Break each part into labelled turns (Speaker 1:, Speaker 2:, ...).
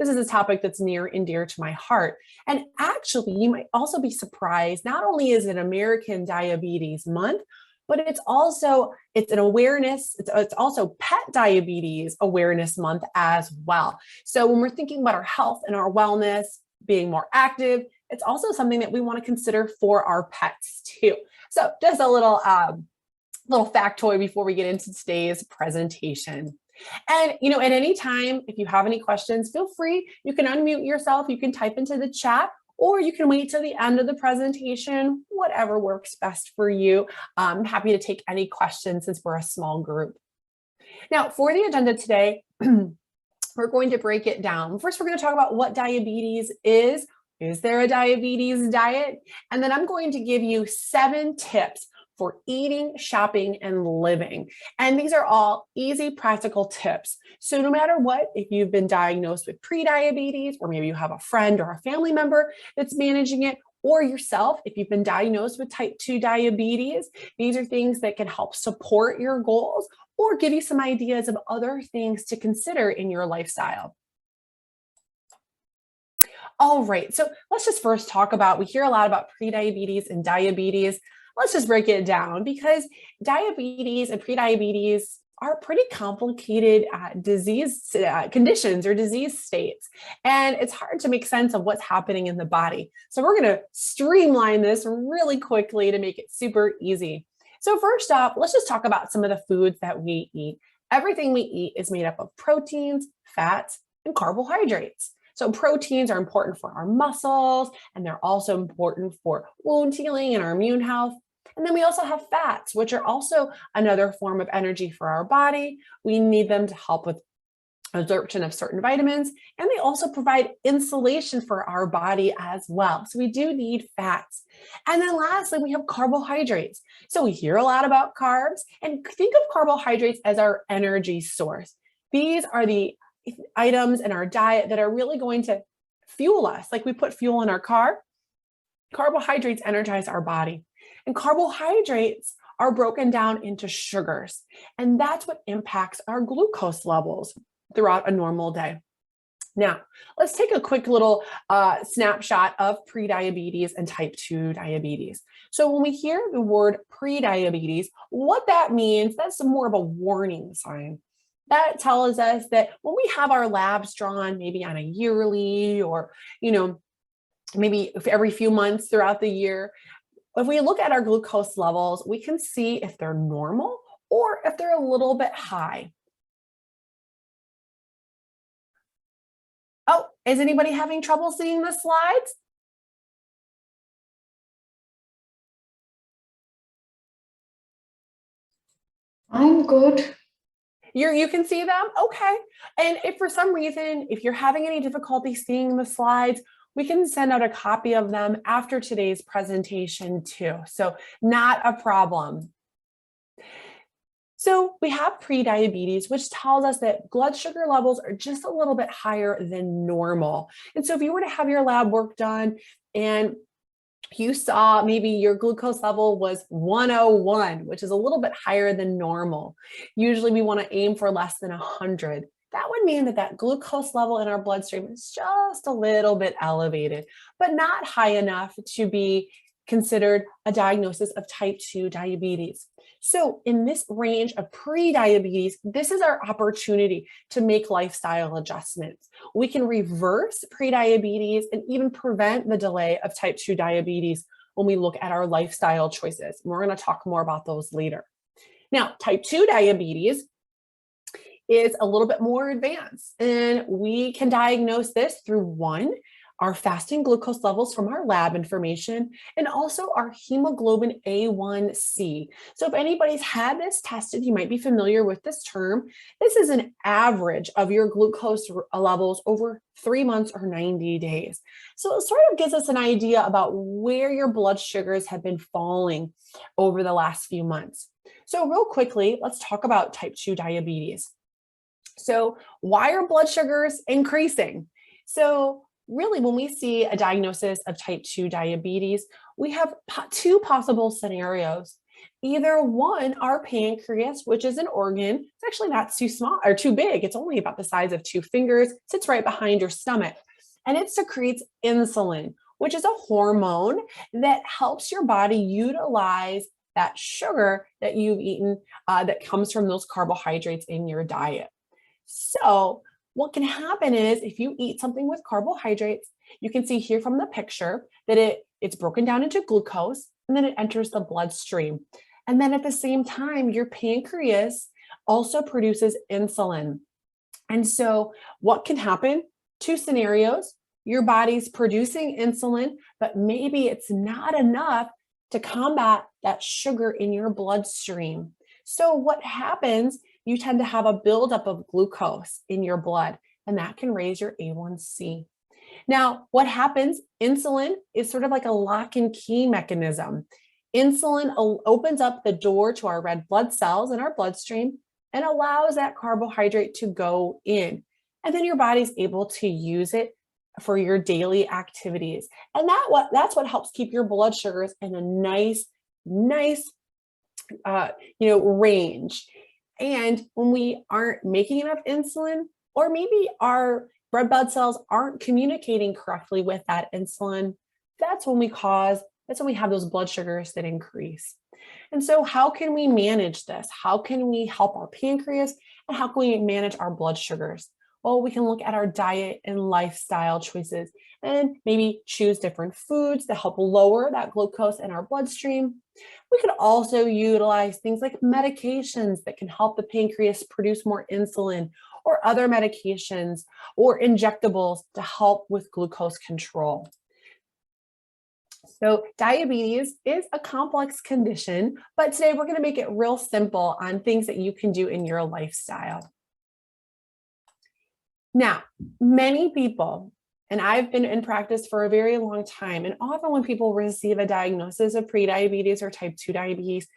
Speaker 1: this is a topic that's near and dear to my heart. And actually, you might also be surprised, not only is it American Diabetes Month, but it's an awareness, it's also Pet Diabetes Awareness Month as well. So when we're thinking about our health and our wellness, being more active, it's also something that we want to consider for our pets too. So just a little factoid before we get into today's presentation. And, at any time, if you have any questions, feel free, you can unmute yourself, you can type into the chat, or you can wait till the end of the presentation, whatever works best for you. I'm happy to take any questions since we're a small group. Now, for the agenda today, we're going to break it down. First, we're going to talk about what diabetes is. Is there a diabetes diet? And then I'm going to give you 7 tips for eating, shopping, and living. And these are all easy, practical tips. So no matter what, if you've been diagnosed with prediabetes, or maybe you have a friend or a family member that's managing it, or yourself, if you've been diagnosed with type 2 diabetes, these are things that can help support your goals or give you some ideas of other things to consider in your lifestyle. All right, so let's just first talk about, we hear a lot about prediabetes and diabetes. Let's just break it down, because diabetes and prediabetes are pretty complicated disease conditions or disease states. And it's hard to make sense of what's happening in the body. So we're going to streamline this really quickly to make it super easy. So first off, let's just talk about some of the foods that we eat. Everything we eat is made up of proteins, fats, and carbohydrates. So proteins are important for our muscles, and they're also important for wound healing and our immune health. And then we also have fats, which are also another form of energy for our body. We need them to help with absorption of certain vitamins, and they also provide insulation for our body as well. So we do need fats. And then lastly, we have carbohydrates. So we hear a lot about carbs, and think of carbohydrates as our energy source. These are the items in our diet that are really going to fuel us. Like we put fuel in our car, carbohydrates energize our body. And carbohydrates are broken down into sugars, and that's what impacts our glucose levels throughout a normal day. Now, let's take a quick little snapshot of prediabetes and type 2 diabetes. So when we hear the word prediabetes, what that means, that's more of a warning sign. That tells us that when we have our labs drawn, maybe on a yearly or, maybe every few months throughout the year, if we look at our glucose levels, we can see if they're normal or if they're a little bit high. Oh, is anybody having trouble seeing the slides?
Speaker 2: I'm good.
Speaker 1: You can see them? Okay. And if for some reason, if you're having any difficulty seeing the slides, we can send out a copy of them after today's presentation too. So not a problem. So we have prediabetes, which tells us that blood sugar levels are just a little bit higher than normal. And so if you were to have your lab work done and you saw maybe your glucose level was 101, which is a little bit higher than normal. Usually we want to aim for less than 100. That would mean that glucose level in our bloodstream is just a little bit elevated, but not high enough to be considered a diagnosis of type 2 diabetes. So in this range of pre-diabetes, this is our opportunity to make lifestyle adjustments. We can reverse pre-diabetes and even prevent the delay of type 2 diabetes when we look at our lifestyle choices. And we're going to talk more about those later. Now, type 2 diabetes is a little bit more advanced, and we can diagnose this through our fasting glucose levels from our lab information, and also our hemoglobin A1C. So if anybody's had this tested, you might be familiar with this term. This is an average of your glucose levels over 3 months or 90 days. So it sort of gives us an idea about where your blood sugars have been falling over the last few months. So real quickly, let's talk about type 2 diabetes. So why are blood sugars increasing? So really, when we see a diagnosis of type 2 diabetes, we have 2 possible scenarios. Either one, our pancreas, which is an organ, it's actually not too small or too big. It's only about the size of 2 fingers, sits right behind your stomach. And it secretes insulin, which is a hormone that helps your body utilize that sugar that you've eaten that comes from those carbohydrates in your diet. So what can happen is if you eat something with carbohydrates, you can see here from the picture that it's broken down into glucose and then it enters the bloodstream. And then at the same time, your pancreas also produces insulin. And so what can happen? Two scenarios. Your body's producing insulin, but maybe it's not enough to combat that sugar in your bloodstream. So what happens? You tend to have a buildup of glucose in your blood, and that can raise your A1C. Now, what happens? Insulin is sort of like a lock and key mechanism. Insulin opens up the door to our red blood cells in our bloodstream and allows that carbohydrate to go in. And then your body's able to use it for your daily activities. And that's what helps keep your blood sugars in a nice range. And when we aren't making enough insulin, or maybe our red blood cells aren't communicating correctly with that insulin, that's when we have those blood sugars that increase. And so how can we manage this? How can we help our pancreas? And how can we manage our blood sugars? Well, we can look at our diet and lifestyle choices and maybe choose different foods to help lower that glucose in our bloodstream. We could also utilize things like medications that can help the pancreas produce more insulin, or other medications or injectables to help with glucose control. So diabetes is a complex condition, but today we're going to make it real simple on things that you can do in your lifestyle. Now, many people, and I've been in practice for a very long time, and often when people receive a diagnosis of prediabetes or type 2 diabetes,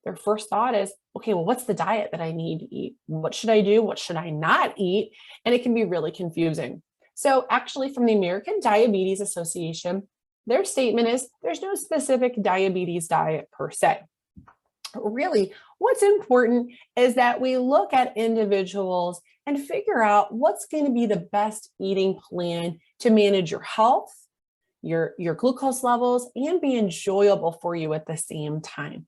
Speaker 1: their first thought is, okay, well, what's the diet that I need to eat? What should I do? What should I not eat? And it can be really confusing. So actually from the American Diabetes Association, their statement is there's no specific diabetes diet per se. Really, what's important is that we look at individuals and figure out what's going to be the best eating plan to manage your health, your glucose levels, and be enjoyable for you at the same time.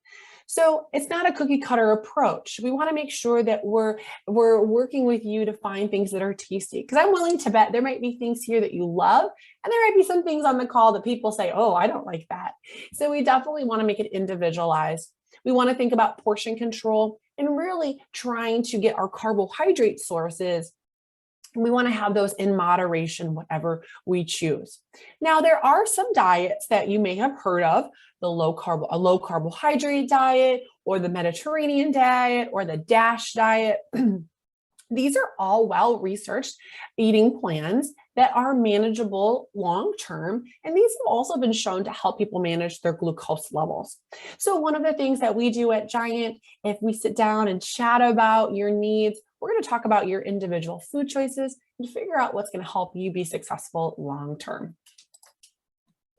Speaker 1: So it's not a cookie cutter approach. We want to make sure that we're working with you to find things that are tasty, because I'm willing to bet there might be things here that you love, and there might be some things on the call that people say, oh, I don't like that. So we definitely want to make it individualized. We want to think about portion control and really trying to get our carbohydrate sources. We want to have those in moderation, whatever we choose. Now, there are some diets that you may have heard of, a low carbohydrate diet, or the Mediterranean diet, or the DASH diet. These are all well-researched eating plans that are manageable long-term, and these have also been shown to help people manage their glucose levels. So one of the things that we do at Giant, if we sit down and chat about your needs, we're going to talk about your individual food choices and figure out what's going to help you be successful long-term.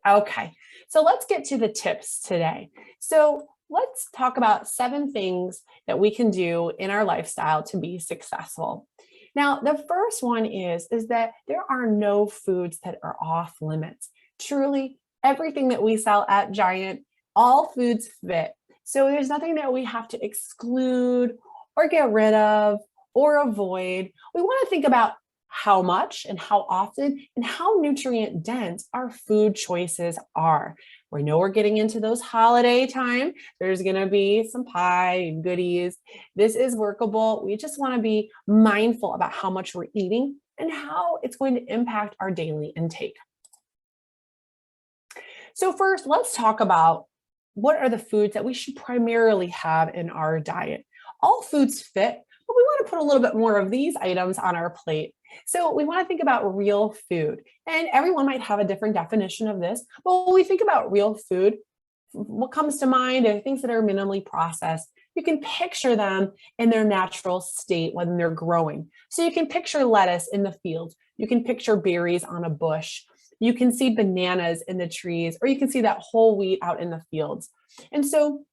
Speaker 1: Okay, so let's get to the tips today. So let's talk about 7 things that we can do in our lifestyle to be successful. Now, the first one is that there are no foods that are off limits. Truly, everything that we sell at Giant, all foods fit. So there's nothing that we have to exclude or get rid of or avoid. We want to think about how much and how often and how nutrient dense our food choices are. We know we're getting into those holiday time. There's going to be some pie and goodies. This is workable. We just want to be mindful about how much we're eating and how it's going to impact our daily intake. So first, let's talk about what are the foods that we should primarily have in our diet. All foods fit, but we want to put a little bit more of these items on our plate. So we want to think about real food, and everyone might have a different definition of this. But when we think about real food, what comes to mind are things that are minimally processed. You can picture them in their natural state when they're growing. So you can picture lettuce in the field. You can picture berries on a bush. You can see bananas in the trees, or you can see that whole wheat out in the fields. And so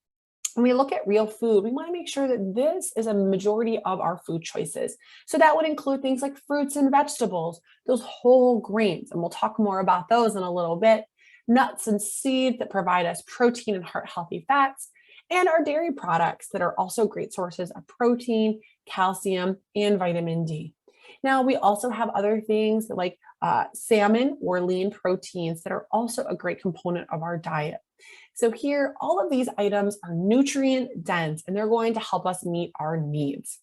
Speaker 1: when we look at real food, we want to make sure that this is a majority of our food choices. So that would include things like fruits and vegetables, those whole grains, and we'll talk more about those in a little bit, nuts and seeds that provide us protein and heart-healthy fats, and our dairy products that are also great sources of protein, calcium, and vitamin D. Now, we also have other things like salmon or lean proteins that are also a great component of our diet. So here, all of these items are nutrient dense and they're going to help us meet our needs.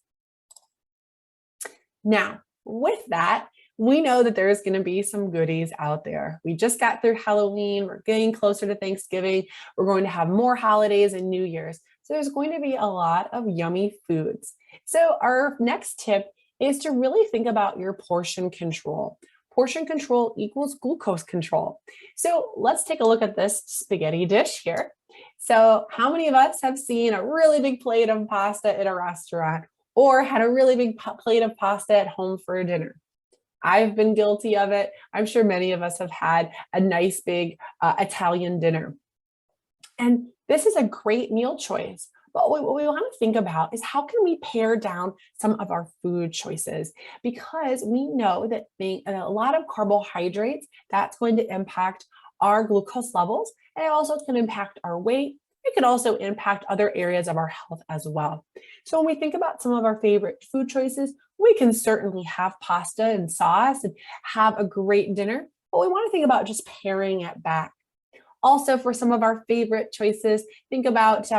Speaker 1: Now, with that, we know that there's going to be some goodies out there. We just got through Halloween. We're getting closer to Thanksgiving. We're going to have more holidays and New Year's. So there's going to be a lot of yummy foods. So our next tip is to really think about your portion control. Portion control equals glucose control. So let's take a look at this spaghetti dish here. So how many of us have seen a really big plate of pasta at a restaurant or had a really big plate of pasta at home for dinner? I've been guilty of it. I'm sure many of us have had a nice big Italian dinner. And this is a great meal choice. But what we want to think about is how can we pare down some of our food choices? Because we know that being a lot of carbohydrates, that's going to impact our glucose levels, and it also can impact our weight. It can also impact other areas of our health as well. So when we think about some of our favorite food choices, we can certainly have pasta and sauce and have a great dinner, but we want to think about just paring it back. Also, for some of our favorite choices, think about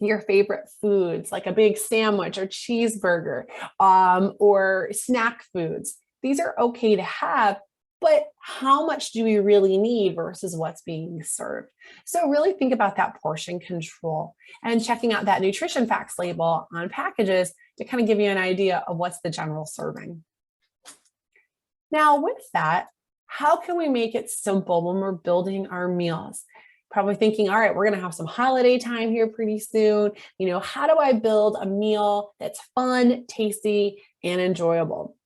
Speaker 1: your favorite foods, like a big sandwich or cheeseburger, or snack foods. These are okay to have, but how much do we really need versus what's being served? So really think about that portion control and checking out that nutrition facts label on packages to kind of give you an idea of what's the general serving. Now with that, how can we make it simple when we're building our meals? Probably thinking, all right, we're going to have some holiday time here pretty soon. How do I build a meal that's fun, tasty, and enjoyable?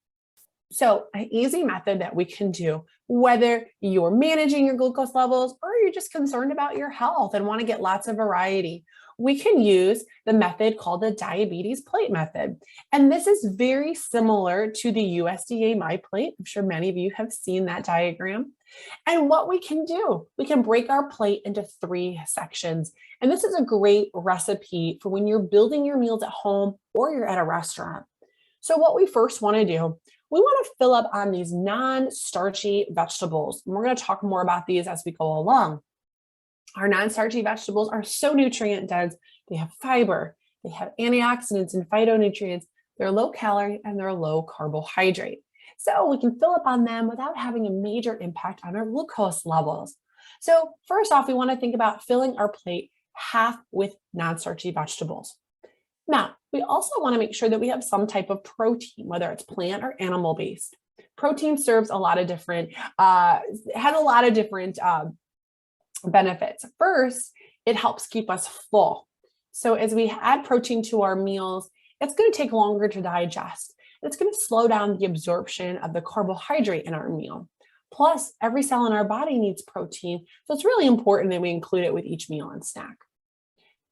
Speaker 1: So an easy method that we can do, whether you're managing your glucose levels or you're just concerned about your health and want to get lots of variety, we can use the method called the diabetes plate method. And this is very similar to the USDA My Plate. I'm sure many of you have seen that diagram. And what we can do, we can break our plate into 3 sections. And this is a great recipe for when you're building your meals at home or you're at a restaurant. So what we first want to do, we want to fill up on these non-starchy vegetables. And we're going to talk more about these as we go along. Our non-starchy vegetables are so nutrient dense. They have fiber, they have antioxidants and phytonutrients. They're low calorie and they're low carbohydrate. So we can fill up on them without having a major impact on our glucose levels. So first off, we want to think about filling our plate half with non-starchy vegetables. Now, we also want to make sure that we have some type of protein, whether it's plant or animal based. Protein serves a lot of different, has a lot of different benefits. First, it helps keep us full. So as we add protein to our meals, it's going to take longer to digest. It's going to slow down the absorption of the carbohydrate in our meal. Plus, every cell in our body needs protein, so it's really important that we include it with each meal and snack.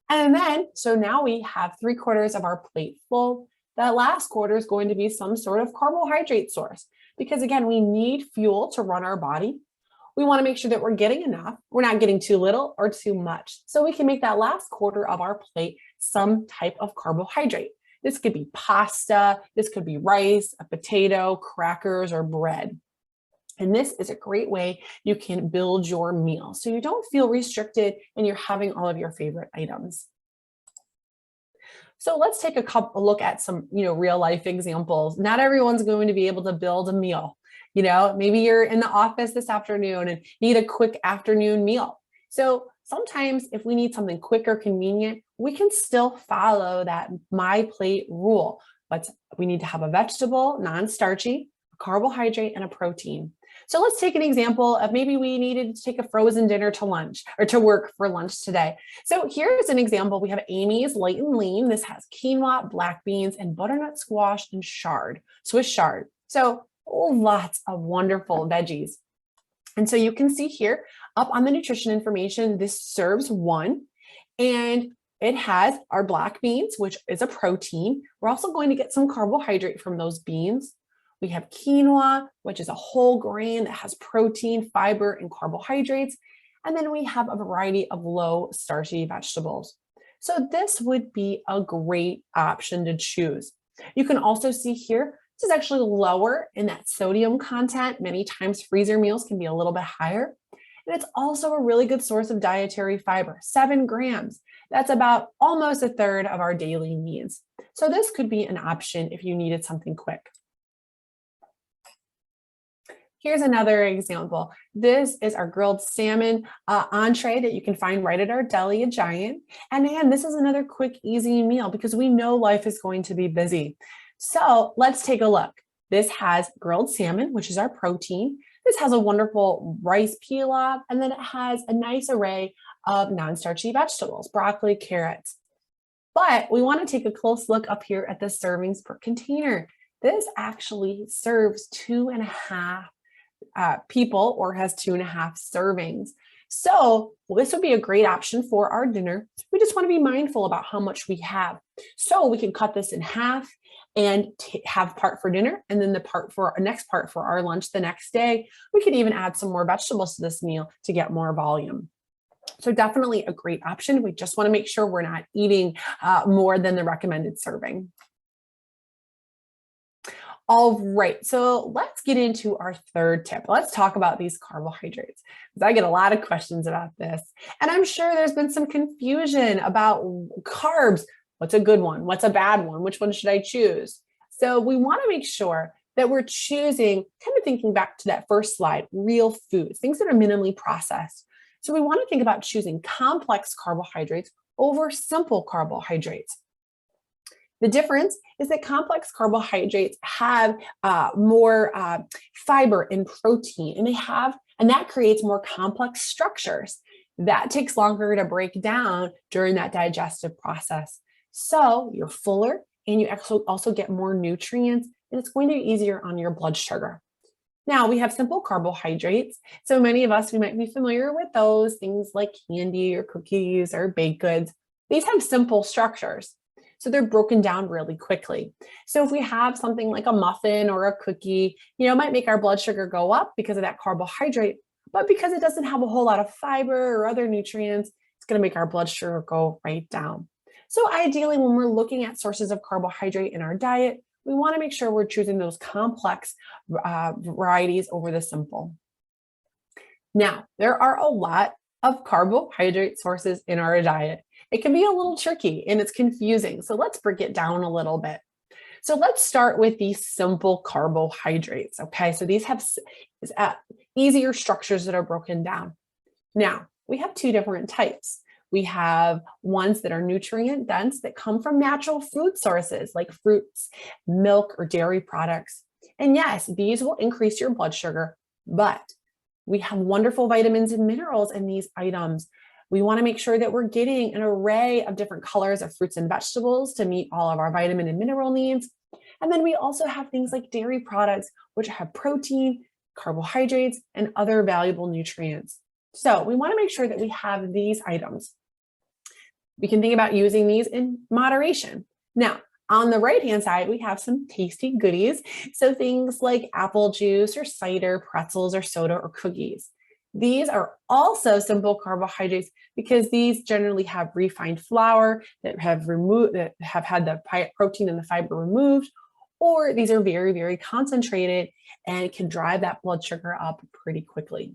Speaker 1: And then, so now we have 3/4 of our plate full. That last quarter is going to be some sort of carbohydrate source, because again, we need fuel to run our body. We want to make sure that we're getting enough. We're not getting too little or too much. So we can make that last quarter of our plate some type of carbohydrate. This could be pasta, this could be rice, a potato, crackers, or bread. And this is a great way you can build your meal so you don't feel restricted and you're having all of your favorite items. So let's take a look at some, real life examples. Not everyone's going to be able to build a meal. Maybe you're in the office this afternoon and need a quick afternoon meal. So sometimes if we need something quick or convenient, we can still follow that My Plate rule. But we need to have a vegetable, non-starchy, a carbohydrate, and a protein. So let's take an example of maybe we needed to take a frozen dinner to lunch or to work for lunch today. So here's an example. We have Amy's Light and Lean. This has quinoa, black beans, and butternut squash and Swiss chard. So lots of wonderful veggies. And so you can see here up on the nutrition information, this serves 1. And it has our black beans, which is a protein. We're also going to get some carbohydrate from those beans. We have quinoa, which is a whole grain that has protein, fiber, and carbohydrates. And then we have a variety of low starchy vegetables. So this would be a great option to choose. You can also see here, this is actually lower in that sodium content. Many times freezer meals can be a little bit higher. And it's also a really good source of dietary fiber, 7 grams. That's about almost a third of our daily needs. So this could be an option if you needed something quick. Here's another example. This is our grilled salmon entree that you can find right at our deli at Giant. And again, this is another quick, easy meal because we know life is going to be busy. So let's take a look. This has grilled salmon, which is our protein. This has a wonderful rice pilaf, and then it has a nice array of non-starchy vegetables, broccoli, carrots. But we want to take a close look up here at the servings per container. This actually serves 2.5 people, or has 2.5 servings. So this would be a great option for our dinner. We just want to be mindful about how much we have. So we can cut this in half and have part for dinner, and then the next part for our lunch the next day. We could even add some more vegetables to this meal to get more volume. So definitely a great option. We just want to make sure we're not eating more than the recommended serving. All right, so let's get into our third tip. Let's talk about these carbohydrates, because I get a lot of questions about this. And I'm sure there's been some confusion about carbs. What's a good one? What's a bad one? Which one should I choose? So we want to make sure that we're choosing, kind of thinking back to that first slide, real foods, things that are minimally processed. So we want to think about choosing complex carbohydrates over simple carbohydrates. The difference is that complex carbohydrates have more fiber and protein, and that creates more complex structures. That takes longer to break down during that digestive process. So you're fuller, and you also get more nutrients, and it's going to be easier on your blood sugar. Now we have simple carbohydrates. So many of us, we might be familiar with those, things like candy or cookies or baked goods. These have simple structures. So they're broken down really quickly. So if we have something like a muffin or a cookie, it might make our blood sugar go up because of that carbohydrate, but because it doesn't have a whole lot of fiber or other nutrients, it's going to make our blood sugar go right down. So ideally, when we're looking at sources of carbohydrate in our diet, we want to make sure we're choosing those complex varieties over the simple. Now, there are a lot of carbohydrate sources in our diet. It can be a little tricky and it's confusing. So let's break it down a little bit. So let's start with these simple carbohydrates. Okay, so these have easier structures that are broken down. Now, we have 2 different types. We have ones that are nutrient dense that come from natural food sources like fruits, milk, or dairy products. And yes, these will increase your blood sugar, but we have wonderful vitamins and minerals in these items. We want to make sure that we're getting an array of different colors of fruits and vegetables to meet all of our vitamin and mineral needs. And then we also have things like dairy products, which have protein, carbohydrates, and other valuable nutrients. So we want to make sure that we have these items. We can think about using these in moderation. Now, on the right-hand side, we have some tasty goodies. So things like apple juice or cider, pretzels or soda or cookies. These are also simple carbohydrates because these generally have refined flour that have had the protein and the fiber removed, or these are very, very concentrated and can drive that blood sugar up pretty quickly.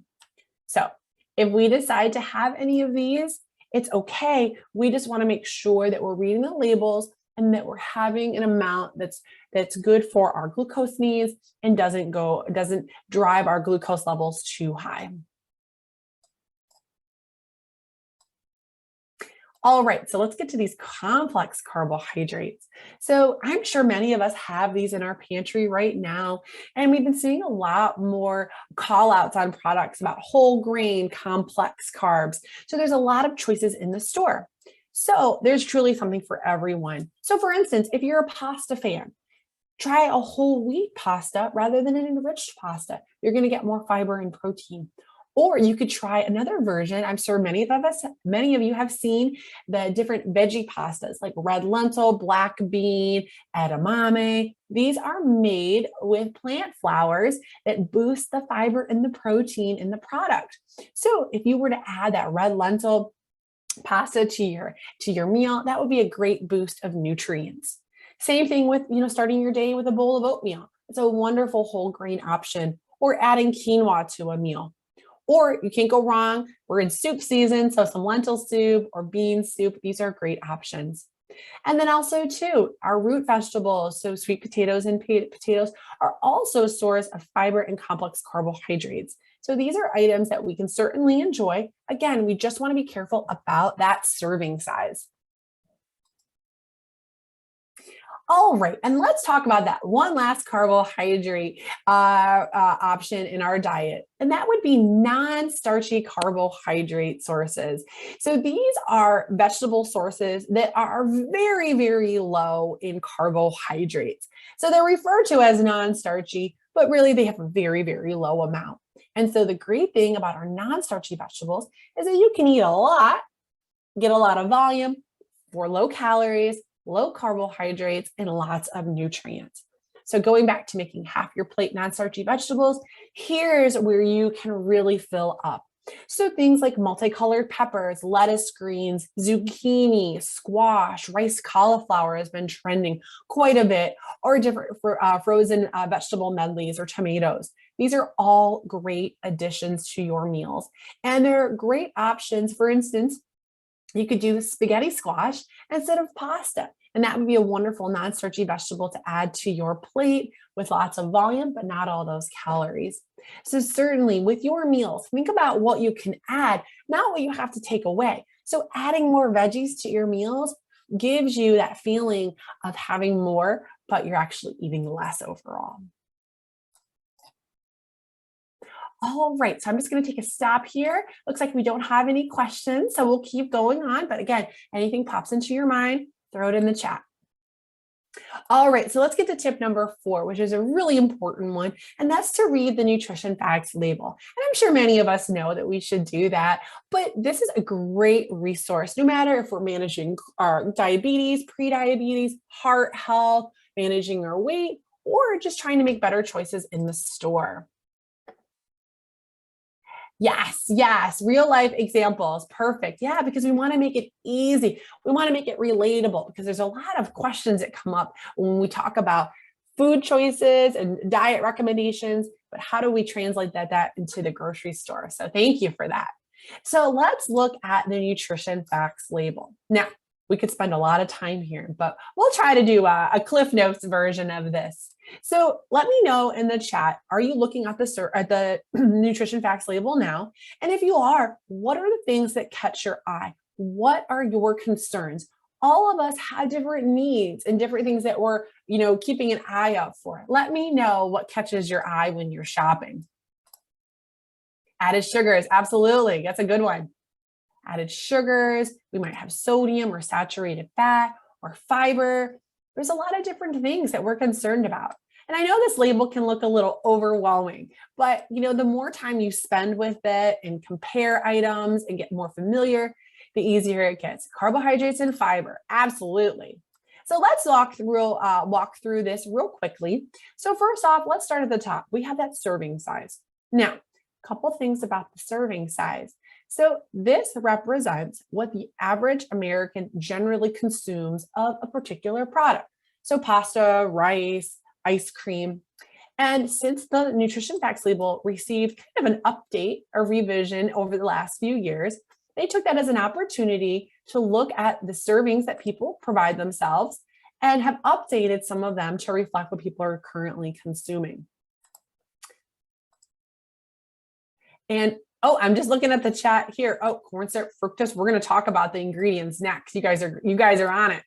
Speaker 1: So if we decide to have any of these, it's okay. We just want to make sure that we're reading the labels and that we're having an amount that's good for our glucose needs and doesn't drive our glucose levels too high. All right, so let's get to these complex carbohydrates. So I'm sure many of us have these in our pantry right now, and we've been seeing a lot more call outs on products about whole grain complex carbs. So there's a lot of choices in the store. So there's truly something for everyone. So for instance, if you're a pasta fan, try a whole wheat pasta rather than an enriched pasta. You're going to get more fiber and protein. Or you could try another version. I'm sure many of you have seen the different veggie pastas like red lentil, black bean, edamame. These are made with plant flours that boost the fiber and the protein in the product. So if you were to add that red lentil pasta to your meal, that would be a great boost of nutrients. Same thing with, starting your day with a bowl of oatmeal. It's a wonderful whole grain option, or adding quinoa to a meal. Or you can't go wrong. We're in soup season, so some lentil soup or bean soup, these are great options. And then also too, our root vegetables, so sweet potatoes and potatoes, are also a source of fiber and complex carbohydrates. So these are items that we can certainly enjoy. Again, we just want to be careful about that serving size. All right, and let's talk about that one last carbohydrate option in our diet, and that would be non-starchy carbohydrate sources. So these are vegetable sources that are very, very low in carbohydrates. So they're referred to as non-starchy, but really they have a very, very low amount. And so the great thing about our non-starchy vegetables is that you can eat a lot, get a lot of volume for low calories, low carbohydrates, and lots of nutrients. So going back to making half your plate non-starchy vegetables, here's where you can really fill up. So things like multicolored peppers, lettuce greens, zucchini, squash, rice cauliflower has been trending quite a bit, or different frozen vegetable medleys or tomatoes. These are all great additions to your meals. And they're great options. For instance, you could do spaghetti squash instead of pasta. And that would be a wonderful non-starchy vegetable to add to your plate with lots of volume, but not all those calories. So certainly with your meals, think about what you can add, not what you have to take away. So adding more veggies to your meals gives you that feeling of having more, but you're actually eating less overall. All right, so I'm just going to take a stop here. Looks like we don't have any questions, so we'll keep going on. But again, anything pops into your mind, throw it in the chat. All right, so let's get to tip number 4, which is a really important one, and that's to read the nutrition facts label. And I'm sure many of us know that we should do that, but this is a great resource, no matter if we're managing our diabetes, prediabetes, heart health, managing our weight, or just trying to make better choices in the store. Yes, real life examples. Perfect. Yeah, because we want to make it easy. We want to make it relatable because there's a lot of questions that come up when we talk about food choices and diet recommendations, but how do we translate that into the grocery store? So thank you for that. So let's look at the nutrition facts label. Now, we could spend a lot of time here, but we'll try to do a Cliff Notes version of this. So let me know in the chat, are you looking at the nutrition facts label now? And if you are, what are the things that catch your eye? What are your concerns? All of us have different needs and different things that we're, keeping an eye out for. Let me know what catches your eye when you're shopping. Added sugars, absolutely, that's a good one. Added sugars, we might have sodium or saturated fat or fiber. There's a lot of different things that we're concerned about. And I know this label can look a little overwhelming, but the more time you spend with it and compare items and get more familiar, the easier it gets. Carbohydrates and fiber, absolutely. So let's walk through this real quickly. So first off, let's start at the top. We have that serving size. Now, a couple things about the serving size. So this represents what the average American generally consumes of a particular product. So pasta, rice, ice cream. And since the nutrition facts label received kind of an update or revision over the last few years, they took that as an opportunity to look at the servings that people provide themselves and have updated some of them to reflect what people are currently consuming. And I'm just looking at the chat here. Corn syrup, fructose. We're going to talk about the ingredients next. You guys are on it.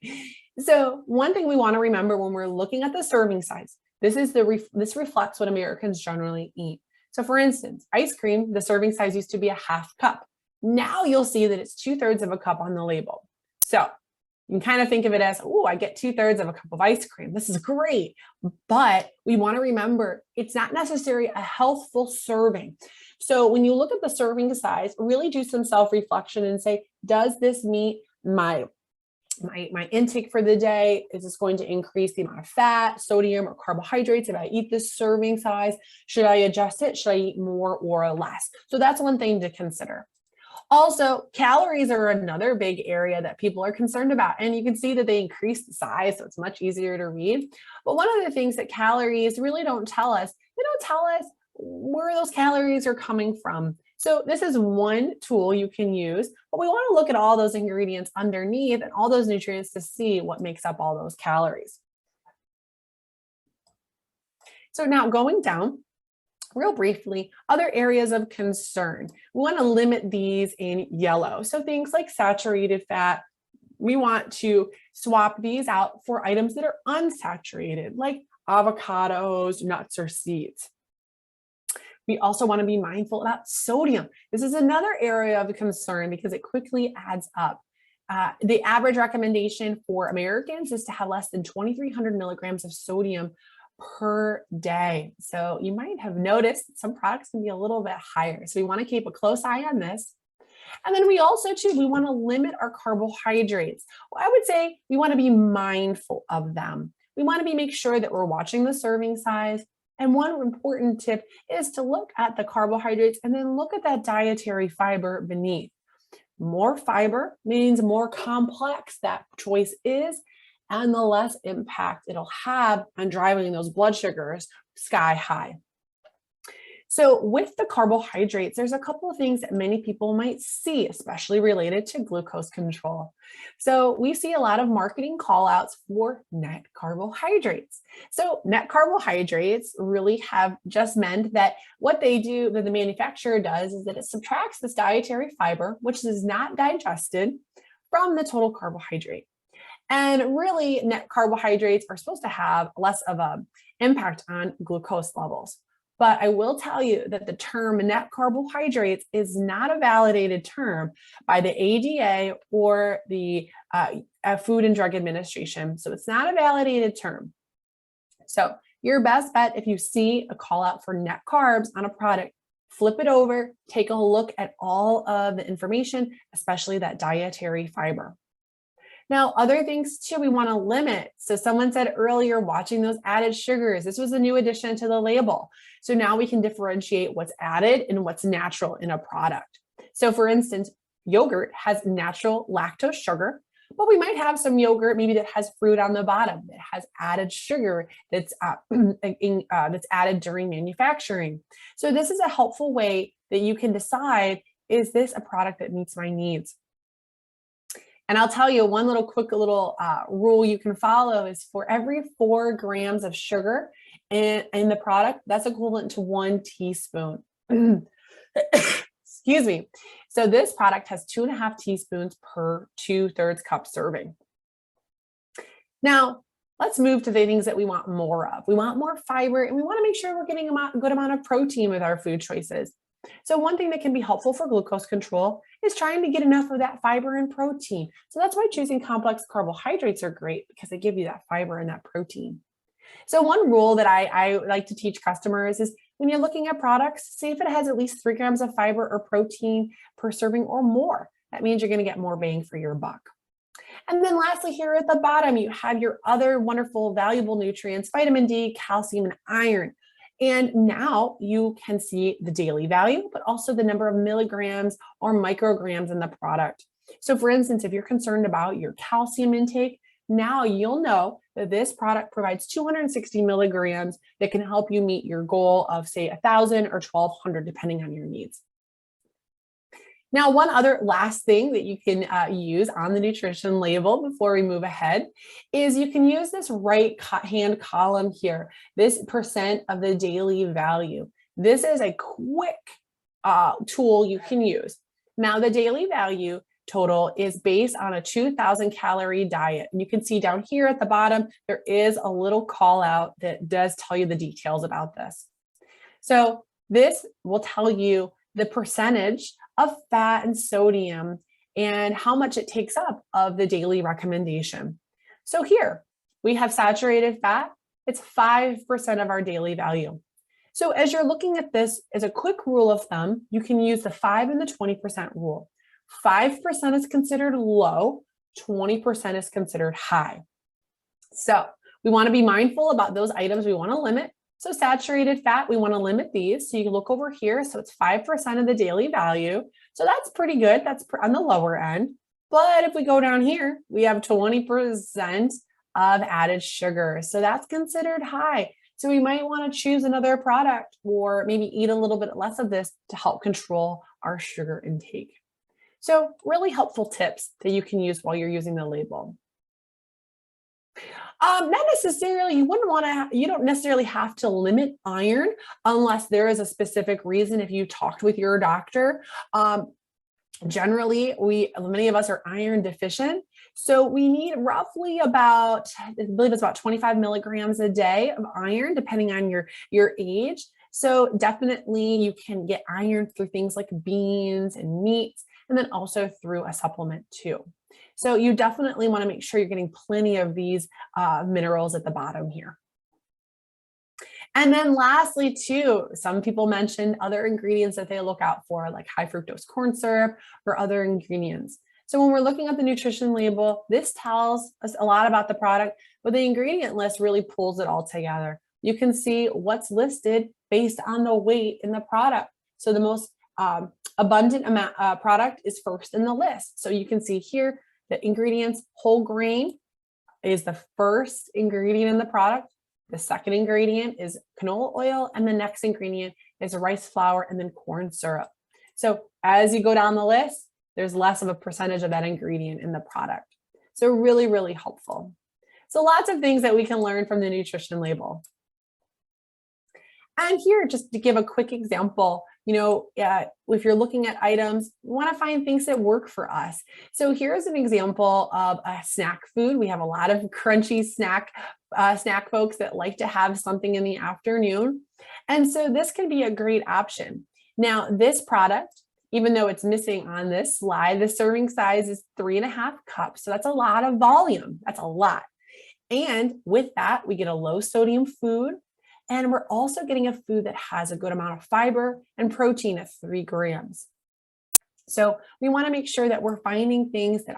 Speaker 1: So one thing we want to remember when we're looking at the serving size, this reflects what Americans generally eat. So for instance, ice cream, the serving size used to be a half cup. Now you'll see that it's 2/3 of a cup on the label. So you can kind of think of it as, I get 2/3 of a cup of ice cream. This is great. But we want to remember it's not necessarily a healthful serving. So when you look at the serving size, really do some self-reflection and say, does this meet my intake for the day? Is this going to increase the amount of fat, sodium, or carbohydrates if I eat this serving size? Should I adjust it? Should I eat more or less? So that's one thing to consider. Also, calories are another big area that people are concerned about. And you can see that they increase the size, so it's much easier to read. But one of the things that calories really don't tell us, they don't tell us where those calories are coming from. So this is one tool you can use, but we want to look at all those ingredients underneath and all those nutrients to see what makes up all those calories. So now going down, real briefly, other areas of concern. We want to limit these in yellow. So things like saturated fat, we want to swap these out for items that are unsaturated, like avocados, nuts, or seeds. We also want to be mindful about sodium. This is another area of concern because it quickly adds up. The average recommendation for Americans is to have less than 2,300 milligrams of sodium per day. So you might have noticed some products can be a little bit higher. So we want to keep a close eye on this. And then we also too, we want to limit our carbohydrates. Well, I would say we want to be mindful of them. We want to make sure that we're watching the serving size. And one important tip is to look at the carbohydrates and then look at that dietary fiber beneath. More fiber means more complex that choice is, and the less impact it'll have on driving those blood sugars sky high. So with the carbohydrates, there's a couple of things that many people might see, especially related to glucose control. So we see a lot of marketing call outs for net carbohydrates. So net carbohydrates really have just meant that what they do, that the manufacturer does, is that it subtracts this dietary fiber, which is not digested, from the total carbohydrate. And really, net carbohydrates are supposed to have less of an impact on glucose levels. But I will tell you that the term net carbohydrates is not a validated term by the ADA or the Food and Drug Administration. So it's not a validated term. So your best bet, if you see a call out for net carbs on a product, flip it over, take a look at all of the information, especially that dietary fiber. Now, other things too, we want to limit. So someone said earlier, watching those added sugars, this was a new addition to the label. So now we can differentiate what's added and what's natural in a product. So for instance, yogurt has natural lactose sugar, but we might have some yogurt maybe that has fruit on the bottom that has added sugar that's added during manufacturing. So this is a helpful way that you can decide, is this a product that meets my needs? And I'll tell you one quick rule you can follow is for every 4 grams of sugar in the product, that's equivalent to 1 teaspoon. Excuse me. So this product has 2.5 teaspoons per 2/3 cup serving. Now, let's move to the things that we want more of. We want more fiber, and we want to make sure we're getting a good amount of protein with our food choices. So one thing that can be helpful for glucose control is trying to get enough of that fiber and protein. So that's why choosing complex carbohydrates are great, because they give you that fiber and that protein. So one rule that I like to teach customers is when you're looking at products, see if it has at least 3 grams of fiber or protein per serving or more. That means you're going to get more bang for your buck. And then lastly, here at the bottom, you have your other wonderful, valuable nutrients, vitamin D, calcium, and iron. And now you can see the daily value, but also the number of milligrams or micrograms in the product. So for instance, if you're concerned about your calcium intake, now you'll know that this product provides 260 milligrams that can help you meet your goal of, say, 1,000 or 1,200, depending on your needs. Now, one other last thing that you can use on the nutrition label before we move ahead is you can use this right-hand column here, this percent of the daily value. This is a quick tool you can use. Now, the daily value total is based on a 2,000 calorie diet. And you can see down here at the bottom, there is a little call out that does tell you the details about this. So this will tell you the percentage of fat and sodium and how much it takes up of the daily recommendation. So here we have saturated fat. It's 5% of our daily value. So as you're looking at this as a quick rule of thumb, you can use the 5 and the 20% rule. 5% is considered low, 20% is considered high. So we want to be mindful about those items we want to limit. So saturated fat, we want to limit these. So you can look over here. So it's 5% of the daily value. So that's pretty good. That's on the lower end. But if we go down here, we have 20% of added sugar. So that's considered high. So we might want to choose another product or maybe eat a little bit less of this to help control our sugar intake. So really helpful tips that you can use while you're using the label. Not necessarily, you don't necessarily have to limit iron unless there is a specific reason if you talked with your doctor. Generally, many of us are iron deficient. So we need roughly about, I believe it's about 25 milligrams a day of iron, depending on your age. So definitely you can get iron through things like beans and meats, and then also through a supplement too. So you definitely want to make sure you're getting plenty of these minerals at the bottom here. And then lastly, too, some people mentioned other ingredients that they look out for, like high fructose corn syrup or other ingredients. So when we're looking at the nutrition label, this tells us a lot about the product, but the ingredient list really pulls it all together. You can see what's listed based on the weight in the product. So the most abundant product is first in the list. So you can see here the ingredients, whole grain is the first ingredient in the product. The second ingredient is canola oil, and the next ingredient is rice flour and then corn syrup. So as you go down the list, there's less of a percentage of that ingredient in the product. So really, really helpful. So lots of things that we can learn from the nutrition label. And here, just to give a quick example, if you're looking at items, you want to find things that work for us. So here's an example of a snack food. We have a lot of crunchy snack folks that like to have something in the afternoon. And so this can be a great option. Now, this product, even though it's missing on this slide, the serving size is 3.5 cups. So that's a lot of volume. That's a lot. And with that, we get a low sodium food. And we're also getting a food that has a good amount of fiber and protein at 3 grams. So we want to make sure that we're finding things that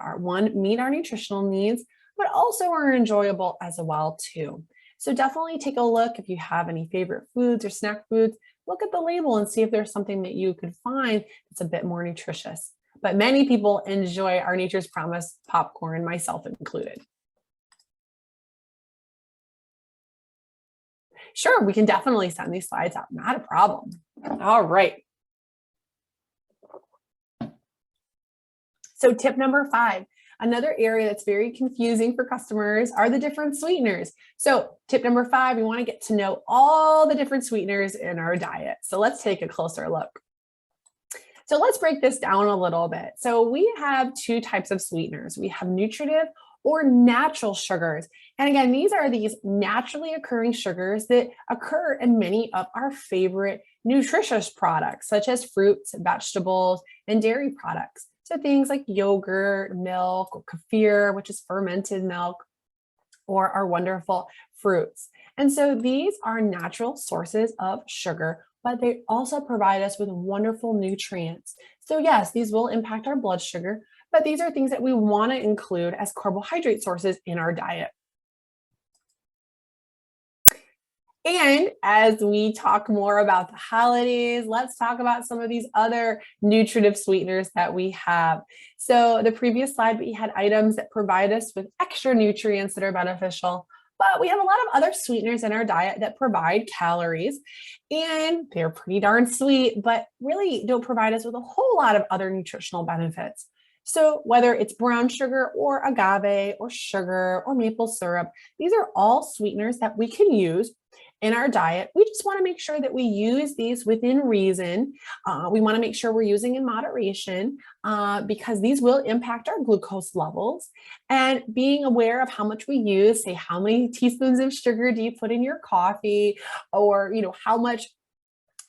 Speaker 1: meet our nutritional needs, but also are enjoyable as well too. So definitely take a look if you have any favorite foods or snack foods, look at the label and see if there's something that you could find that's a bit more nutritious. But many people enjoy our Nature's Promise popcorn, myself included. Sure, we can definitely send these slides out, not a problem. All right. So tip number 5, another area that's very confusing for customers are the different sweeteners. So tip number 5, we want to get to know all the different sweeteners in our diet. So let's take a closer look. So let's break this down a little bit. So we have 2 types of sweeteners. We have nutritive or natural sugars. And again, these are these naturally occurring sugars that occur in many of our favorite nutritious products, such as fruits, vegetables, and dairy products. So things like yogurt, milk, or kefir, which is fermented milk, or our wonderful fruits. And so these are natural sources of sugar, but they also provide us with wonderful nutrients. So yes, these will impact our blood sugar, but these are things that we want to include as carbohydrate sources in our diet. And as we talk more about the holidays, let's talk about some of these other nutritive sweeteners that we have. So the previous slide, we had items that provide us with extra nutrients that are beneficial, but we have a lot of other sweeteners in our diet that provide calories, and they're pretty darn sweet, but really don't provide us with a whole lot of other nutritional benefits. So whether it's brown sugar or agave or sugar or maple syrup, these are all sweeteners that we can use in our diet. We just want to make sure that we use these within reason. We want to make sure we're using in moderation because these will impact our glucose levels. And being aware of how much we use, say how many teaspoons of sugar do you put in your coffee, or how much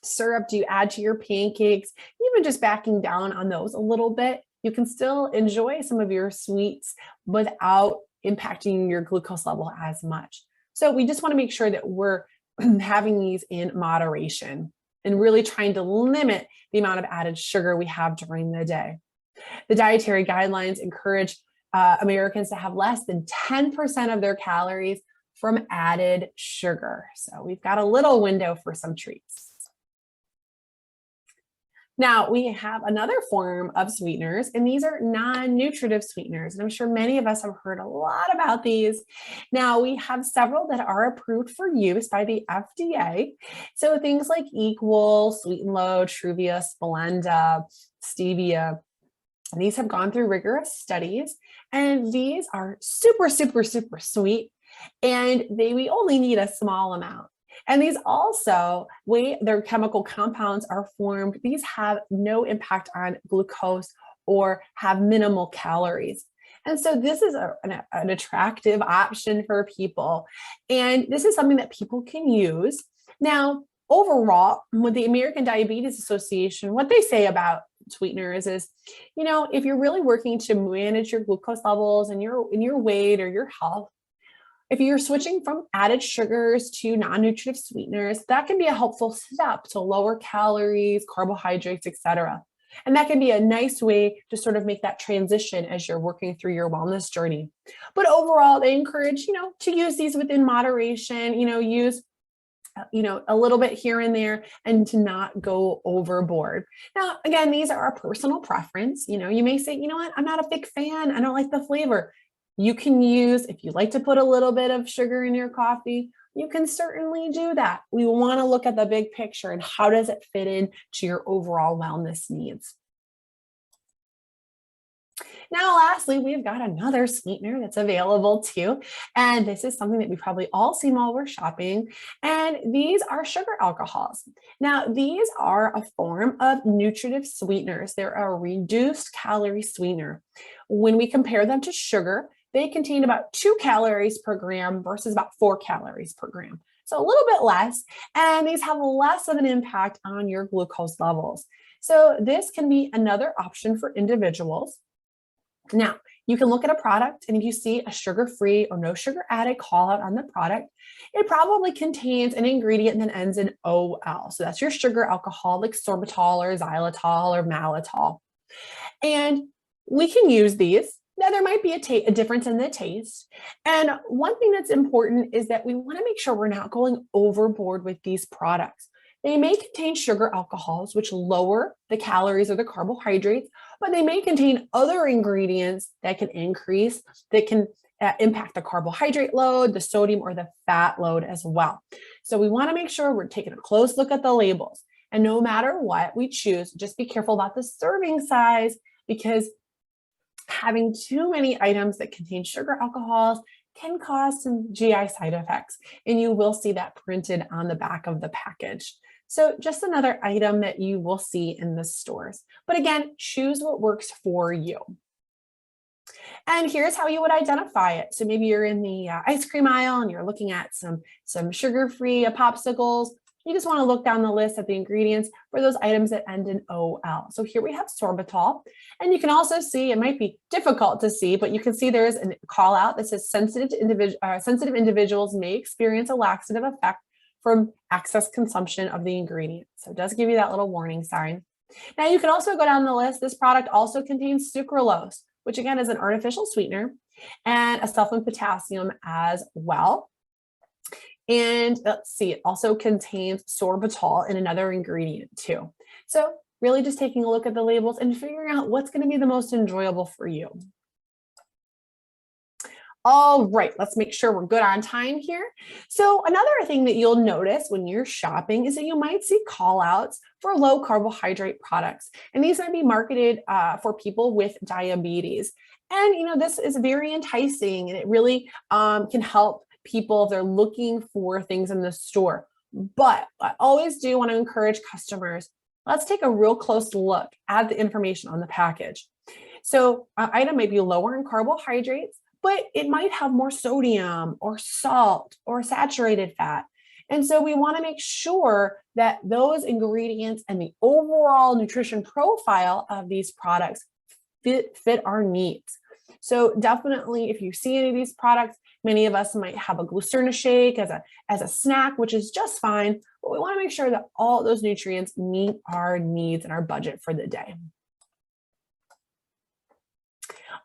Speaker 1: syrup do you add to your pancakes, even just backing down on those a little bit. You can still enjoy some of your sweets without impacting your glucose level as much. So we just want to make sure that we're having these in moderation and really trying to limit the amount of added sugar we have during the day. The dietary guidelines encourage Americans to have less than 10% of their calories from added sugar. So we've got a little window for some treats. Now we have another form of sweeteners, and these are non-nutritive sweeteners. And I'm sure many of us have heard a lot about these. Now we have several that are approved for use by the FDA. So things like Equal, Sweet and Low, Truvia, Splenda, Stevia. These have gone through rigorous studies, and these are super, super, super sweet, and we only need a small amount. And these also, their chemical compounds are formed, these have no impact on glucose or have minimal calories. And so this is an attractive option for people. And this is something that people can use. Now, overall, with the American Diabetes Association, what they say about sweeteners is, if you're really working to manage your glucose levels and your weight or your health, if you're switching from added sugars to non-nutritive sweeteners, that can be a helpful step to lower calories, carbohydrates, etc. And that can be a nice way to sort of make that transition as you're working through your wellness journey. But overall, they encourage, to use these within moderation, use a little bit here and there, and to not go overboard. Now, again, these are a personal preference. You may say, what, I'm not a big fan. I don't like the flavor. You can use, if you like to put a little bit of sugar in your coffee, you can certainly do that. We want to look at the big picture and how does it fit into your overall wellness needs. Now, lastly, we've got another sweetener that's available too. And this is something that we probably all see while we're shopping. And these are sugar alcohols. Now, these are a form of nutritive sweeteners. They're a reduced calorie sweetener. When we compare them to sugar, they contain about 2 calories per gram versus about 4 calories per gram. So a little bit less, and these have less of an impact on your glucose levels. So this can be another option for individuals. Now, you can look at a product, and if you see a sugar-free or no sugar added call out on the product, it probably contains an ingredient that ends in OL. So that's your sugar alcohol, like sorbitol or xylitol or maltitol. And we can use these. Now, there might be a difference in the taste. And one thing that's important is that we want to make sure we're not going overboard with these products. They may contain sugar alcohols, which lower the calories or the carbohydrates, but they may contain other ingredients that can impact the carbohydrate load, the sodium, or the fat load as well. So we want to make sure we're taking a close look at the labels. And no matter what we choose, just be careful about the serving size, because having too many items that contain sugar alcohols can cause some GI side effects, and you will see that printed on the back of the package. So just another item that you will see in the stores. But again, choose what works for you. And here's how you would identify it. So maybe you're in the ice cream aisle and you're looking at some sugar-free popsicles. You just want to look down the list at the ingredients for those items that end in OL. So here we have sorbitol, and you can also see, it might be difficult to see, but you can see there's a call out that says sensitive individuals may experience a laxative effect from excess consumption of the ingredient. So it does give you that little warning sign. Now you can also go down the list. This product also contains sucralose, which again is an artificial sweetener, and a sulfate potassium as well. And let's see, it also contains sorbitol and another ingredient too. So really just taking a look at the labels and figuring out what's going to be the most enjoyable for you. All right, let's make sure we're good on time here. So another thing that you'll notice when you're shopping is that you might see call outs for low carbohydrate products. And these might be marketed for people with diabetes. And this is very enticing, and it really can help people if they're looking for things in the store. But I always do want to encourage customers, let's take a real close look at the information on the package. So an item might be lower in carbohydrates, but it might have more sodium or salt or saturated fat. And so we want to make sure that those ingredients and the overall nutrition profile of these products fit our needs. So definitely, if you see any of these products, Many of us might have a glucerna shake as a snack, which is just fine, but we want to make sure that all those nutrients meet our needs and our budget for the day.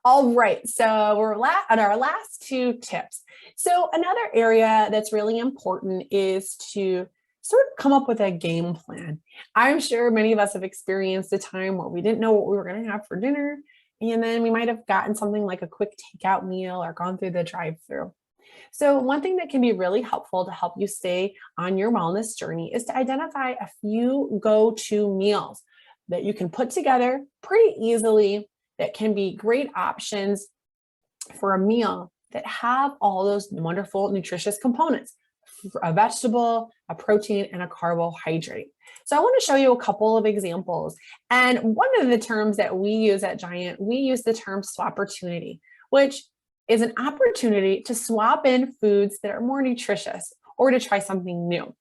Speaker 1: All right, so we're on our last two tips. So another area that's really important is to sort of come up with a game plan. I'm sure many of us have experienced a time where we didn't know what we were going to have for dinner, and then we might have gotten something like a quick takeout meal or gone through the drive-through. So one thing that can be really helpful to help you stay on your wellness journey is to identify a few go-to meals that you can put together pretty easily that can be great options for a meal that have all those wonderful nutritious components, a vegetable, a protein, and a carbohydrate. So I want to show you a couple of examples. And one of the terms that we use at Giant, we use the term swap-opportunity, which is an opportunity to swap in foods that are more nutritious or to try something new.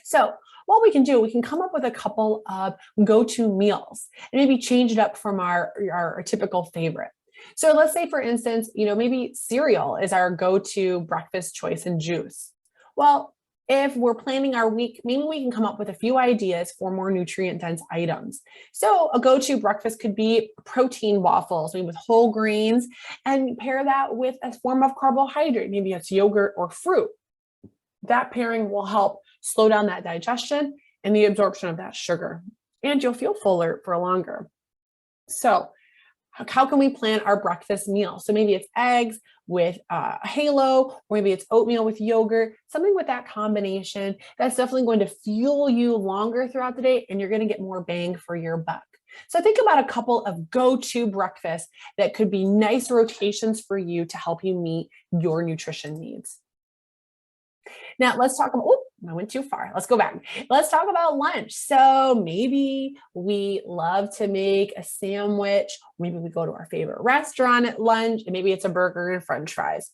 Speaker 1: So what we can do, we can come up with a couple of go-to meals and maybe change it up from our typical favorite. So let's say, for instance, maybe cereal is our go-to breakfast choice and juice. Well, if we're planning our week, maybe we can come up with a few ideas for more nutrient-dense items. So a go-to breakfast could be protein waffles, maybe with whole grains, and pair that with a form of carbohydrate. Maybe it's yogurt or fruit. That pairing will help slow down that digestion and the absorption of that sugar, and you'll feel fuller for longer. So how can we plan our breakfast meal? So maybe it's eggs with a halo, or maybe it's oatmeal with yogurt, something with that combination. That's definitely going to fuel you longer throughout the day, and you're going to get more bang for your buck. So think about a couple of go-to breakfasts that could be nice rotations for you to help you meet your nutrition needs. Now let's talk about, oh, I went too far. Let's go back. Let's talk about lunch. So maybe we love to make a sandwich. Maybe we go to our favorite restaurant at lunch, and maybe it's a burger and French fries.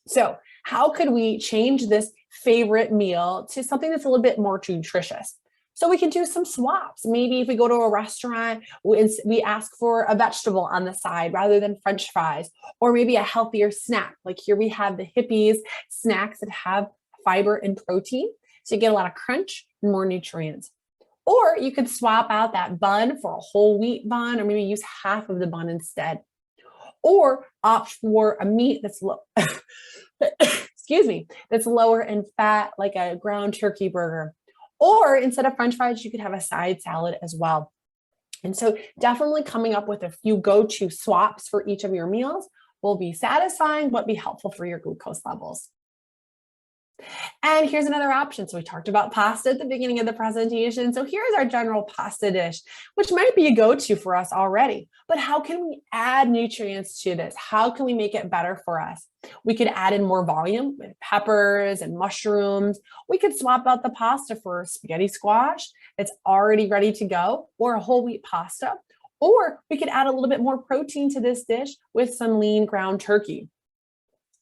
Speaker 1: So how could we change this favorite meal to something that's a little bit more nutritious? So we can do some swaps. Maybe if we go to a restaurant, we ask for a vegetable on the side rather than French fries, or maybe a healthier snack. Like here we have the Hippies snacks that have fiber and protein. So you get a lot of crunch and more nutrients. Or you could swap out that bun for a whole wheat bun, or maybe use half of the bun instead. Or opt for a meat that's low, excuse me, that's lower in fat, like a ground turkey burger. Or instead of French fries, you could have a side salad as well. And so definitely coming up with a few go-to swaps for each of your meals will be satisfying, but be helpful for your glucose levels. And here's another option. So we talked about pasta at the beginning of the presentation. So here's our general pasta dish, which might be a go-to for us already. But how can we add nutrients to this? How can we make it better for us? We could add in more volume with peppers and mushrooms. We could swap out the pasta for spaghetti squash that's already ready to go, or a whole wheat pasta. Or we could add a little bit more protein to this dish with some lean ground turkey.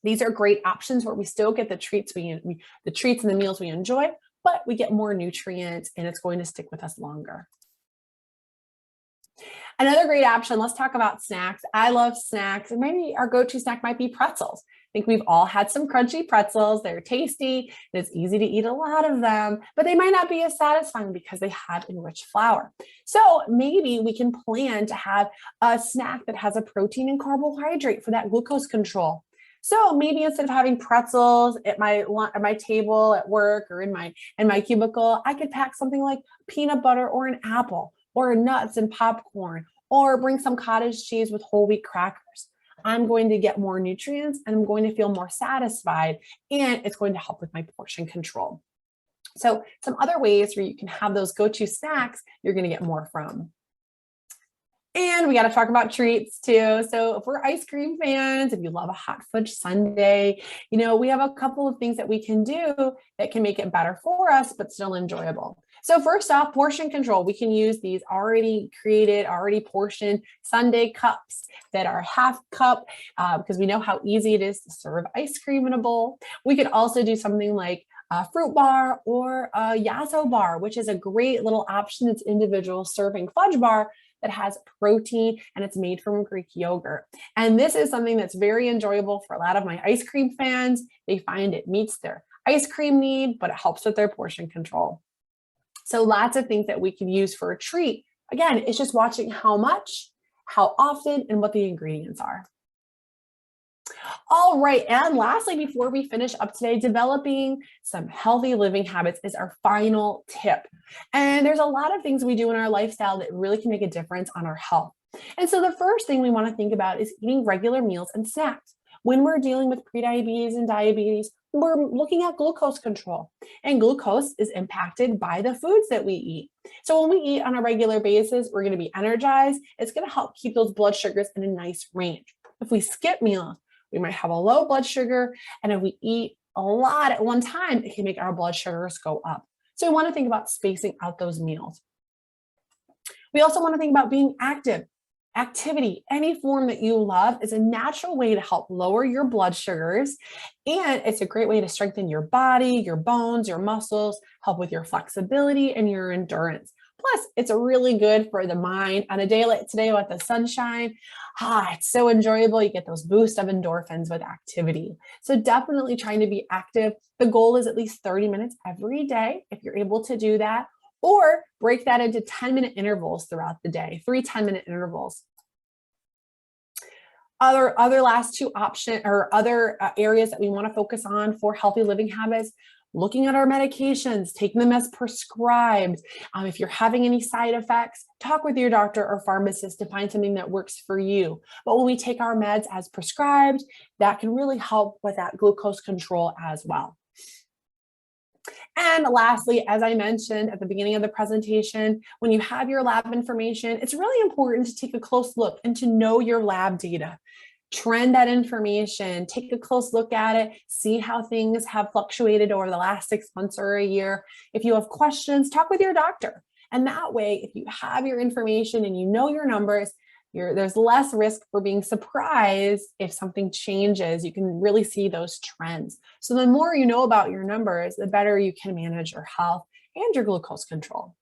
Speaker 1: These are great options where we still get the treats the treats and the meals we enjoy, but we get more nutrients and it's going to stick with us longer. Another great option, let's talk about snacks. I love snacks, and maybe our go-to snack might be pretzels. I think we've all had some crunchy pretzels. They're tasty, and it's easy to eat a lot of them, but they might not be as satisfying because they have enriched flour. So maybe we can plan to have a snack that has a protein and carbohydrate for that glucose control. So maybe instead of having pretzels at my table at work or in my cubicle, I could pack something like peanut butter or an apple, or nuts and popcorn, or bring some cottage cheese with whole wheat crackers. I'm going to get more nutrients and I'm going to feel more satisfied, and it's going to help with my portion control. So some other ways where you can have those go-to snacks you're going to get more from. And we got to talk about treats too. So if we're ice cream fans, if you love a hot fudge sundae, we have a couple of things that we can do that can make it better for us, but still enjoyable. So first off, portion control. We can use these already portioned sundae cups that are half cup because we know how easy it is to serve ice cream in a bowl. We could also do something like a fruit bar or a yasso bar, which is a great little option. It's individual serving fudge bar, that has protein, and it's made from Greek yogurt. And this is something that's very enjoyable for a lot of my ice cream fans. They find it meets their ice cream need, but it helps with their portion control. So lots of things that we can use for a treat. Again, it's just watching how much, how often, and what the ingredients are. All right, and lastly, before we finish up today, developing some healthy living habits is our final tip. And there's a lot of things we do in our lifestyle that really can make a difference on our health. And so the first thing we want to think about is eating regular meals and snacks. When we're dealing with prediabetes and diabetes, we're looking at glucose control, and glucose is impacted by the foods that we eat. So when we eat on a regular basis, we're going to be energized. It's going to help keep those blood sugars in a nice range. If we skip meals, we might have a low blood sugar, and if we eat a lot at one time, it can make our blood sugars go up. So we want to think about spacing out those meals. We also want to think about being active. Activity, any form that you love, is a natural way to help lower your blood sugars, and it's a great way to strengthen your body, your bones, your muscles, help with your flexibility and your endurance. Plus, it's really good for the mind. On a day like today with the sunshine, it's so enjoyable. You get those boosts of endorphins with activity. So definitely trying to be active. The goal is at least 30 minutes every day if you're able to do that, or break that into 10-minute intervals throughout the day, 3 10-minute intervals. Other last two options or other areas that we want to focus on for healthy living habits: looking at our medications, taking them as prescribed. If you're having any side effects, talk with your doctor or pharmacist to find something that works for you. But when we take our meds as prescribed, that can really help with that glucose control as well. And lastly, as I mentioned at the beginning of the presentation, when you have your lab information, it's really important to take a close look and to know your lab data. Trend that information, take a close look at it, see how things have fluctuated over the last 6 months or a year. If you have questions, talk with your doctor. And that way, if you have your information and you know your numbers, there's less risk for being surprised if something changes. You can really see those trends. So the more you know about your numbers, the better you can manage your health and your glucose control.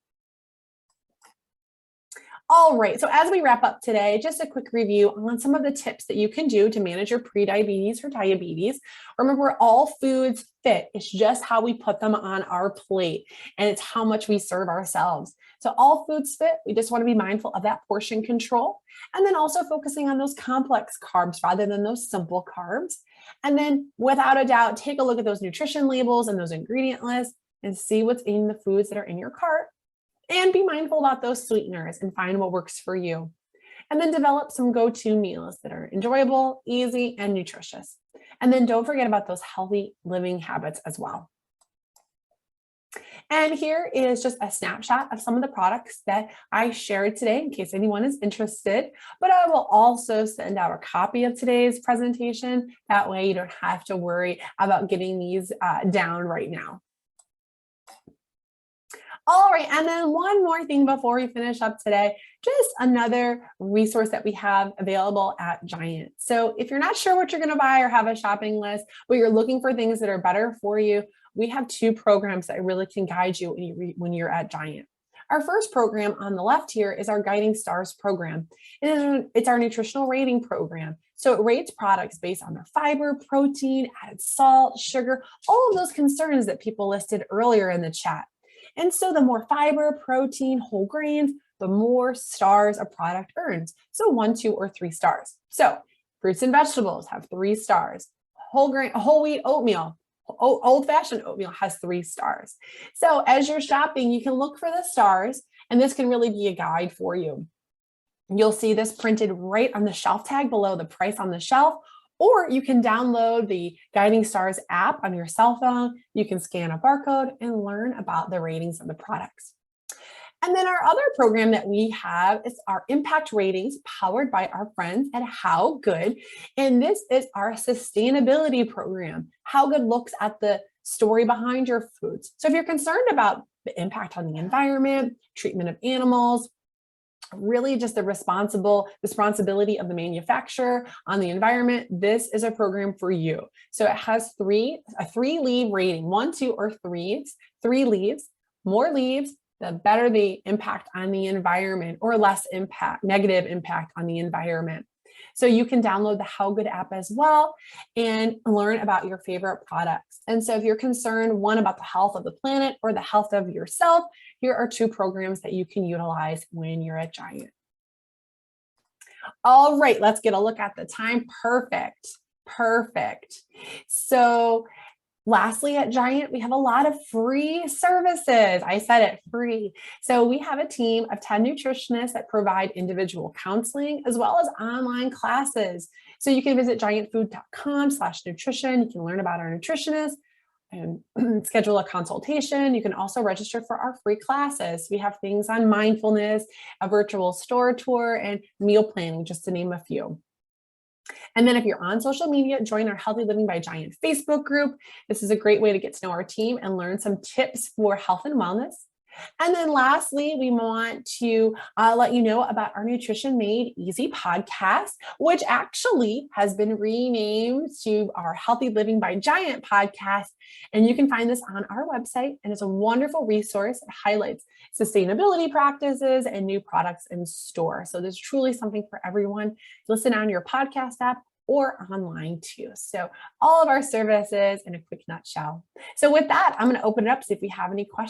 Speaker 1: All right, so as we wrap up today, just a quick review on some of the tips that you can do to manage your prediabetes or diabetes. Remember, all foods fit. It's just how we put them on our plate, and it's how much we serve ourselves. So all foods fit. We just want to be mindful of that portion control, and then also focusing on those complex carbs rather than those simple carbs. And then without a doubt, take a look at those nutrition labels and those ingredient lists and see what's in the foods that are in your cart. And be mindful about those sweeteners and find what works for you. And then develop some go-to meals that are enjoyable, easy, and nutritious. And then don't forget about those healthy living habits as well. And here is just a snapshot of some of the products that I shared today in case anyone is interested. But I will also send out a copy of today's presentation. That way you don't have to worry about getting these down right now. All right, and then one more thing before we finish up today, just another resource that we have available at Giant. So if you're not sure what you're gonna buy or have a shopping list, but you're looking for things that are better for you, we have 2 programs that really can guide you when you're at Giant. Our first program on the left here is our Guiding Stars program. It's our nutritional rating program. So it rates products based on their fiber, protein, added salt, sugar, all of those concerns that people listed earlier in the chat. And so the more fiber, protein, whole grains, the more stars a product earns. So 1, 2, or 3 stars. So fruits and vegetables have 3 stars. Whole wheat oatmeal, old-fashioned oatmeal has 3 stars. So as you're shopping, you can look for the stars, and this can really be a guide for you. You'll see this printed right on the shelf tag below the price on the shelf, or you can download the Guiding Stars app on your cell phone. You can scan a barcode and learn about the ratings of the products. And then our other program that we have is our Impact Ratings, powered by our friends at How Good. And this is our sustainability program. How Good looks at the story behind your foods. So if you're concerned about the impact on the environment, treatment of animals, really just the responsibility of the manufacturer on the environment, this is a program for you. So it has a 3-leave rating, 1, 2, or 3 leaves, more leaves, the better the impact on the environment, or less impact, negative impact on the environment. So you can download the How Good app as well and learn about your favorite products. And so if you're concerned, one, about the health of the planet or the health of yourself, here are 2 programs that you can utilize when you're at Giant. All right, let's get a look at the time. Perfect. So lastly, at Giant, we have a lot of free services. I said it, free. So we have a team of 10 nutritionists that provide individual counseling as well as online classes. So you can visit giantfood.com/nutrition. You can learn about our nutritionists and schedule a consultation. You can also register for our free classes. We have things on mindfulness, a virtual store tour, and meal planning, just to name a few. And then if you're on social media, join our Healthy Living by Giant Facebook group. This is a great way to get to know our team and learn some tips for health and wellness. And then lastly, we want to let you know about our Nutrition Made Easy podcast, which actually has been renamed to our Healthy Living by Giant podcast. And you can find this on our website, and it's a wonderful resource. It highlights sustainability practices and new products in store. So there's truly something for everyone. Listen on your podcast app or online too. So all of our services in a quick nutshell. So with that, I'm going to open it up, see if we have any questions.